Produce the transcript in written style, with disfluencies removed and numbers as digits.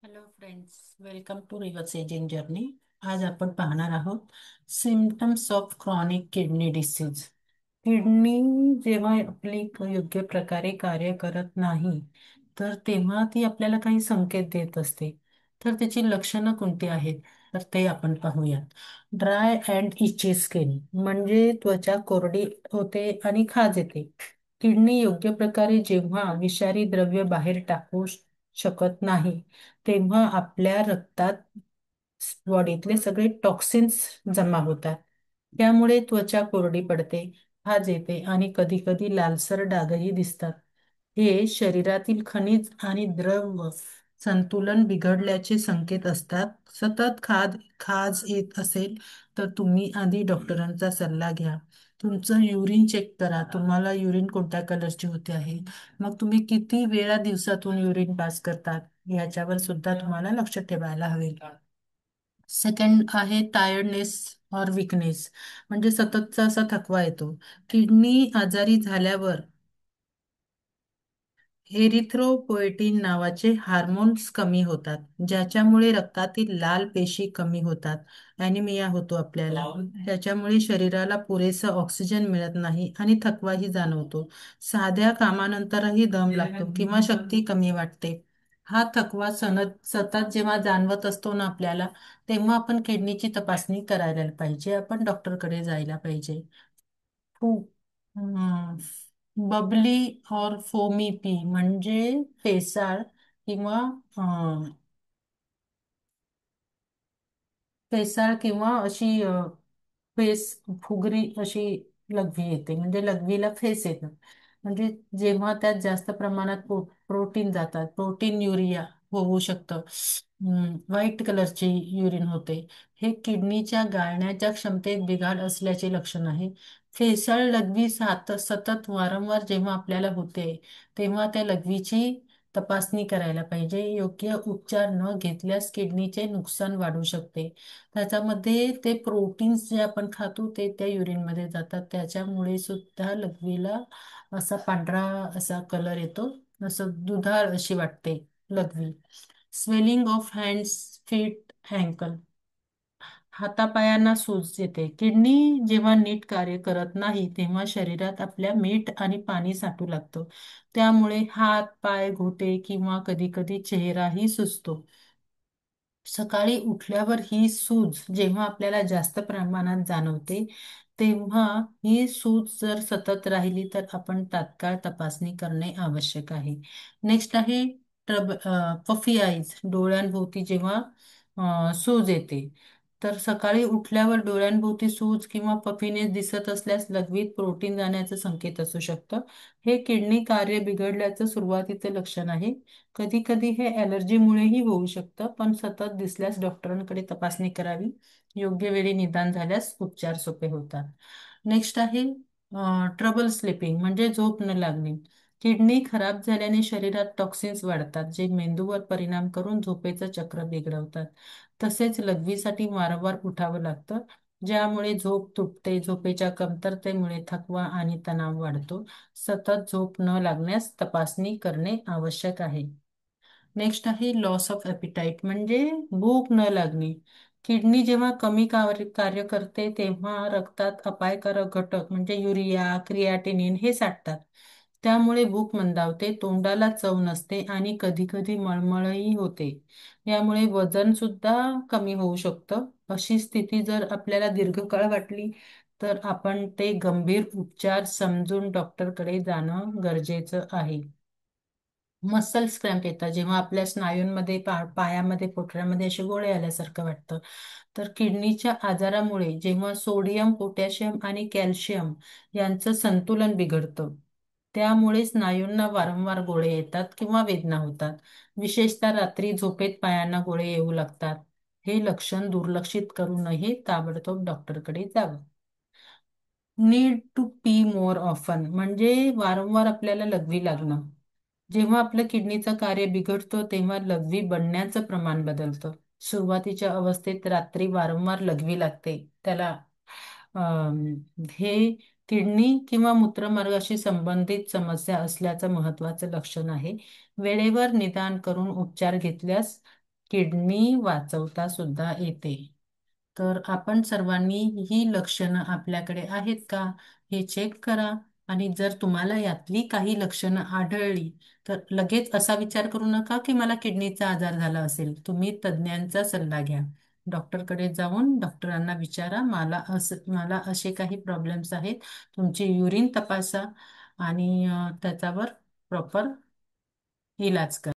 Hello friends, welcome to reverse ageing journey. आज आपण पाहणार आहोत symptoms of chronic kidney disease. Kidney जेव्हा आपली योग्य प्रकारे कार्य करत नाही, तर तेव्हा ती आपल्याला काही संकेत देत असते. तर त्याची लक्षणं कोणती आहेत, तर ते आपण पाहूयात. ड्राय अँड इची स्किन म्हणजे त्वचा कोरडी होते आणि खाज येते. किडनी योग्य प्रकारे जेव्हा विषारी द्रव्य बाहेर टाकू शकत नाही, तेव्हा आपल्या रक्तात बॉडीतले सगळे टॉक्सिन्स जमा होतात. त्यामुळे त्वचा कोरडी पडते, खाज येते आणि कधी कधी लालसर डागही दिसतात. हे शरीरातील खनिज आणि द्रव संतुलन बिघडल्याचे संकेत असतात. सतत खाज येत असेल तर तुम्ही आधी डॉक्टरांचा सल्ला घ्या. तुमचं युरिन चेक करा, तुम्हाला युरिन कोणत्या कलरची होते आहे. मग तुम्ही किती वेळा दिवसातून युरिन पास करतात याच्यावर सुद्धा तुम्हाला लक्ष ठेवायला हवे. सेकंड आहे टायर्डनेस और विकनेस, म्हणजे सततचा असा थकवा येतो. किडनी आजारी झाल्यावर एरिथ्रोपोएटिन नावाचे हार्मोन्स कमी होतात, ज्याच्यामुळे रक्तातील लाल पेशी कमी होतात. ॲनिमिया होतो आपल्याला. त्याच्यामुळे शरीराला पुरेसा ऑक्सिजन मिळत नाही आणि थकवाही जाणवतो. साध्या कामानंतरही दम लागतो किंवा शक्ती कमी वाटते. हा थकवा सतत जेव्हा जाणवत असतो ना आपल्याला, तेव्हा आपण किडनीची तपासणी करायला पाहिजे. आपण डॉक्टरकडे जायला पाहिजे. खूप बबली और फोमी पी म्हणजे फेसाळ किंवा फेसाळ किंवा अशी फेस फुगरी अशी लघवी येते, म्हणजे लघवीला फेस येतं. म्हणजे जेव्हा त्यात जास्त प्रमाणात प्रोटीन जातात, प्रोटीन युरिया होऊ शकतं. व्हाईट कलरची युरिन होते. हे किडनीच्या गाळण्याच्या क्षमतेत बिघाड असल्याचे लक्षण आहे. फेसाळ लघवी सतत वारंवार जेव्हा आपल्याला होते, तेव्हा त्या लघवीची तपासणी करायला पाहिजे. योग्य उपचार न घेतल्यास किडनीचे नुकसान वाढू शकते. त्याच्यामध्ये ते प्रोटीन्स जे आपण खातो ते त्या युरिनमध्ये जातात. त्याच्यामुळे सुद्धा लघवीला असा पांढरा असा कलर येतो, असं दुधाळ अशी वाटते लघवी. Swelling of hands, feet, ankle, हातापायांना सूज येते. किडनी जेव्हा नीट कार्य करत नाही, तेव्हा शरीरात आपल्या मीठ आणि पाणी साठू लागतं. त्यामुळे हात, पाय, घोटे किंवा कधी कधी चेहराही सुजतो. सकाळी उठल्यावर ही सूज जेव्हा आपल्याला जास्त प्रमाणात जाणवते, तेव्हा ही सूज जर सतत राहिली तर आपण तात्काळ तपासणी करणे आवश्यक आहे. नेक्स्ट आहे पफी आईज, डोळ्यांभोवती जेव्हा सूज येते. तर सकाळी उठल्यावर डोळ्यांभोवती सूज किंवा पफीनेस दिसत असल्यास लघवीत प्रोटीन जाण्याचं संकेत असू शकतं. हे किडनी कार्य बिघडल्याचं सुरुवातीचं लक्षण आहे. कधी कधी हे ॲलर्जीमुळेही होऊ शकतं, पण सतत दिसल्यास डॉक्टरांकडे तपासणी करावी. योग्य वेळी निदान झाल्यास उपचार सोपे होतात. नेक्स्ट आहे ट्रबल स्लीपिंग म्हणजे झोप न लागणे. किडनी खराब झाल्याने शरीरात टॉक्सिन्स वाढतात, जे मेंदूवर परिणाम करून झोपेचं चक्र बिघडवतात. तसेच लघवीसाठी वारंवार उठावं लागतं, ज्यामुळे झोप तुटते. झोपेच्या कमतरतेमुळे थकवा आणि तणाव वाढतो. सतत झोप न लागण्यास तपासणी करणे आवश्यक आहे. नेक्स्ट आहे लॉस ऑफ ॲपिटाईट म्हणजे भूक न लागणे. किडनी जेव्हा कमी कार्य करते, तेव्हा रक्तात अपायकारक घटक म्हणजे युरिया, क्रियाटिनिन हे साठतात. त्यामुळे भूक मंदावते, तोंडाला चव नसते आणि कधी कधी मळमळही होते. यामुळे वजन सुद्धा कमी होऊ शकतं. अशी स्थिती जर आपल्याला दीर्घकाळ वाटली, तर आपण ते गंभीर उपचार समजून डॉक्टरकडे जाणं गरजेचं आहे. मसल्स क्रॅम्प येतात जेव्हा आपल्या स्नायूंमध्ये पायामध्ये पोटऱ्यामध्ये असे गोळे आल्यासारखं वाटतं. तर किडनीच्या आजारामुळे जेव्हा सोडियम, पोटॅशियम आणि कॅल्शियम यांचं संतुलन बिघडतं, त्यामुळे स्नायूंना वारंवार गोळे येतात किंवा वेदना होतात. विशेषतः रात्री झोपेत पायांना गोळे येऊ लागतात. हे लक्षण दुर्लक्षित करू नये, ताबडतोब डॉक्टरकडे जावं. Need to pee more often म्हणजे वारंवार आपल्याला लघवी लागणं. जेव्हा आपल्या किडनीचं कार्य बिघडतं, तेव्हा लघवी बनण्याचं प्रमाण बदलतं. सुरुवातीच्या अवस्थेत रात्री वारंवार लघवी लागते. त्याला अम, हे किडनी किंवा मूत्रमार्गाशी संबंधित समस्या असल्याचं महत्त्वाचं लक्षण आहे. वेळेवर निदान करून उपचार घेतल्यास किडनी वाचवता सुद्धा येते. तर आपण सर्वांनी ही लक्षणं आपल्याकडे आहेत का हे चेक करा. आणि जर तुम्हाला यातली काही लक्षणं आढळली तर लगेच असा विचार करू नका की मला किडनीचा आजार झाला असेल. तुम्ही तज्ज्ञांचा सल्ला घ्या. डॉक्टरकडे जाऊन डॉक्टरांना विचारा, मला असे काही प्रॉब्लेम्स आहेत. तुमची युरिन तपासा आणि त्याच्यावर प्रॉपर इलाज करा.